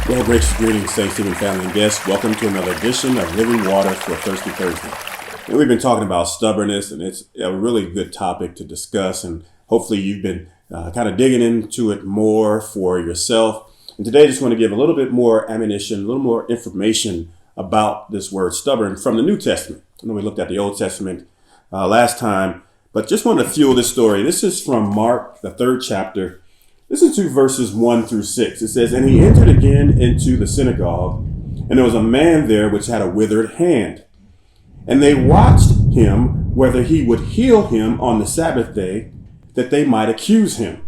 Well, gracious greetings, saints, and family and guests. Welcome to another edition of Living Water for Thirsty Thursday. And we've been talking about stubbornness, and it's a really good topic to discuss. And hopefully you've been kind of digging into it more for yourself. And today I just want to give a little bit more ammunition, a little more information about this word stubborn from the New Testament. I know we looked at the Old Testament last time, but just wanted to fuel this story. This is from Mark, the 3rd chapter. Listen to verses 1 through 6. It says, "And he entered again into the synagogue, and there was a man there which had a withered hand. And they watched him whether he would heal him on the Sabbath day, that they might accuse him.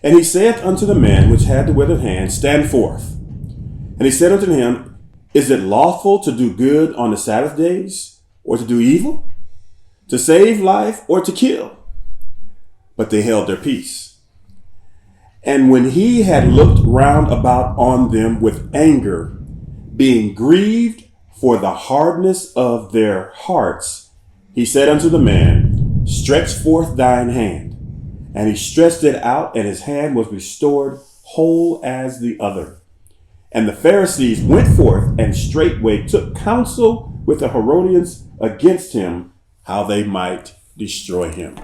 And he saith unto the man which had the withered hand, Stand forth. And he said unto him, Is it lawful to do good on the Sabbath days, or to do evil? To save life, or to kill? But they held their peace. And when he had looked round about on them with anger, being grieved for the hardness of their hearts, he said unto the man, Stretch forth thine hand. And he stretched it out, and his hand was restored whole as the other. And the Pharisees went forth and straightway took counsel with the Herodians against him, how they might destroy him."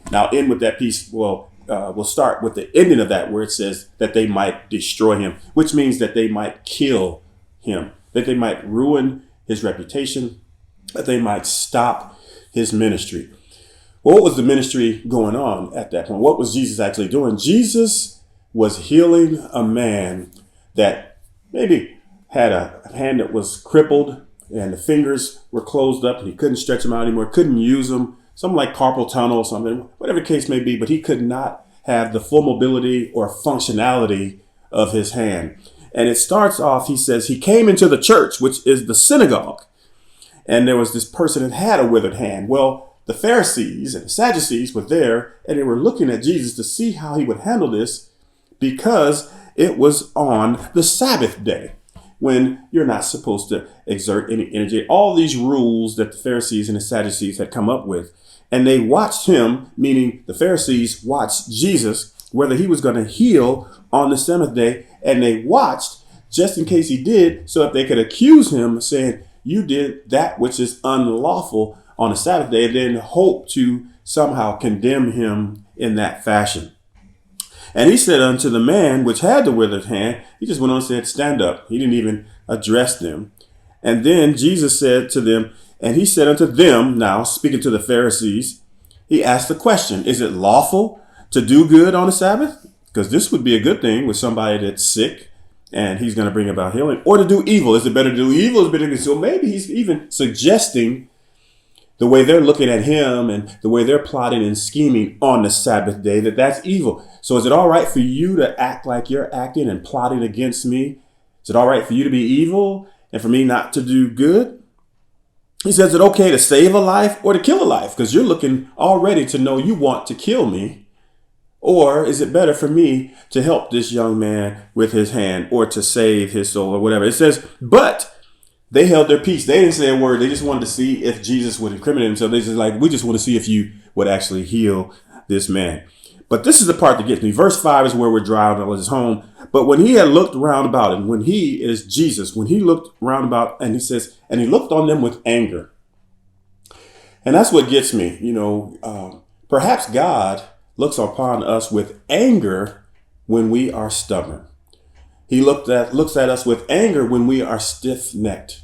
Now, in with that piece, we'll start with the ending of that where it says that they might destroy him, which means that they might kill him, that they might ruin his reputation, that they might stop his ministry. Well, what was the ministry going on at that point? What was Jesus actually doing? Jesus was healing a man that maybe had a hand that was crippled and the fingers were closed up and he couldn't stretch them out anymore, couldn't use them. Something like carpal tunnel or something, whatever the case may be, but he could not have the full mobility or functionality of his hand. And it starts off, he says, he came into the church, which is the synagogue. And there was this person that had a withered hand. Well, the Pharisees and the Sadducees were there, and they were looking at Jesus to see how he would handle this because it was on the Sabbath day, when you're not supposed to exert any energy. All these rules that the Pharisees and the Sadducees had come up with. And they watched him, meaning the Pharisees watched Jesus, whether he was going to heal on the seventh day. And they watched just in case he did, so that they could accuse him saying, you did that which is unlawful on the Sabbath day, and then hope to somehow condemn him in that fashion. And he said unto the man which had the withered hand, he just went on and said, Stand up. He didn't even address them. And then Jesus said to them, and he said unto them, now speaking to the Pharisees, he asked the question, is it lawful to do good on the Sabbath? Because this would be a good thing with somebody that's sick and he's going to bring about healing. Or to do evil. Is it better to do evil? Is it better to do so? Maybe he's even suggesting the way they're looking at him and the way they're plotting and scheming on the Sabbath day, that's evil. So is it all right for you to act like you're acting and plotting against me? Is it all right for you to be evil and for me not to do good? He says, is it okay to save a life or to kill a life? Because you're looking already to know you want to kill me. Or is it better for me to help this young man with his hand or to save his soul or whatever? It says, but they held their peace. They didn't say a word. They just wanted to see if Jesus would incriminate himself. They just like, we just want to see if you would actually heal this man. But this is the part that gets me. Verse 5 is where we're driving. It was his home. But when he had looked round about, and when he is Jesus, when he looked round about, and he says, and he looked on them with anger. And that's what gets me. Perhaps God looks upon us with anger when we are stubborn. He looks at us with anger when we are stiff-necked.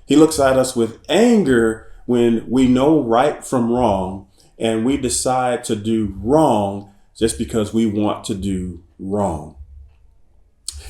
He looks at us with anger when we know right from wrong and we decide to do wrong just because we want to do wrong.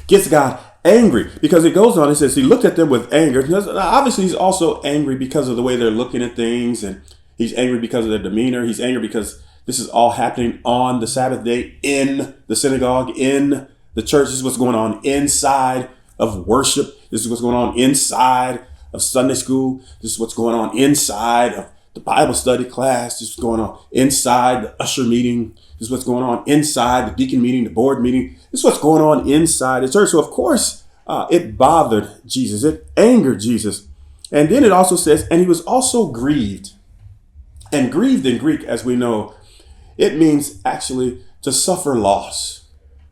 Gets God angry because it goes on. It says he looked at them with anger. Obviously, he's also angry because of the way they're looking at things, and he's angry because of their demeanor. He's angry because this is all happening on the Sabbath day in the synagogue, in the church. This is what's going on inside of worship. This is what's going on inside of Sunday school. This is what's going on inside of the Bible study class. This is what's going on inside the usher meeting. This is what's going on inside the deacon meeting, the board meeting. This is what's going on inside the church. So, of course, it bothered Jesus. It angered Jesus. And then it also says, and he was also grieved. And grieved in Greek, as we know, it means actually to suffer loss.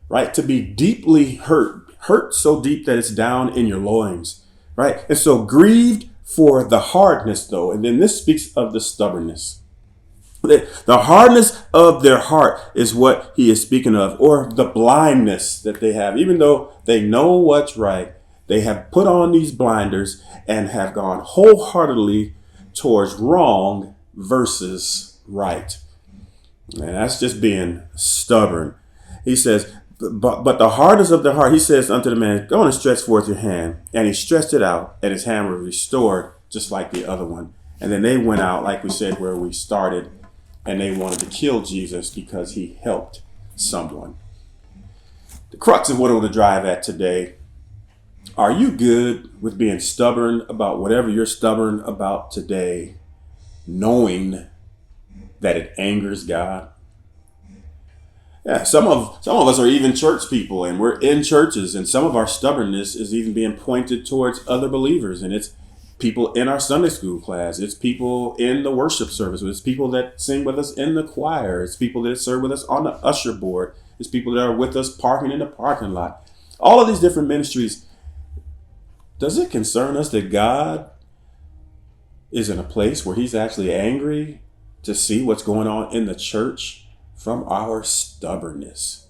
right? To be deeply hurt so deep that it's down in your loins, right? And so grieved for the hardness, though. And then this speaks of the stubbornness. The hardness of their heart is what he is speaking of, or the blindness that they have. Even though they know what's right, they have put on these blinders and have gone wholeheartedly towards wrong versus right. And that's just being stubborn. He says, but the hardness of their heart, he says unto the man, go and stretch forth your hand. And he stretched it out, and his hand was restored just like the other one. And then they went out, like we said, where we started, and they wanted to kill Jesus because he helped someone. The crux of what I want to drive at today: are you good with being stubborn about whatever you're stubborn about today, knowing that it angers God? Yeah, some of us are even church people, and we're in churches, and some of our stubbornness is even being pointed towards other believers, and it's people in our Sunday school class, it's people in the worship service, it's people that sing with us in the choir, it's people that serve with us on the usher board, it's people that are with us parking in the parking lot. All of these different ministries. Does it concern us that God is in a place where he's actually angry to see what's going on in the church from our stubbornness?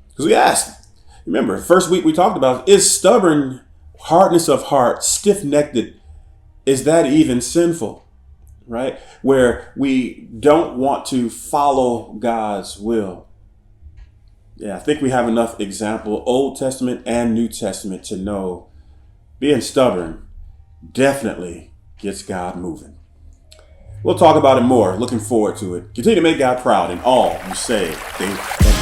Because we asked, remember, first week we talked about, is stubborn hardness of heart, stiff-necked, is that even sinful? Right? Where we don't want to follow God's will. Yeah, I think we have enough example, Old Testament and New Testament, to know being stubborn definitely gets God moving. We'll talk about it more. Looking forward to it. Continue to make God proud in all you say, think, and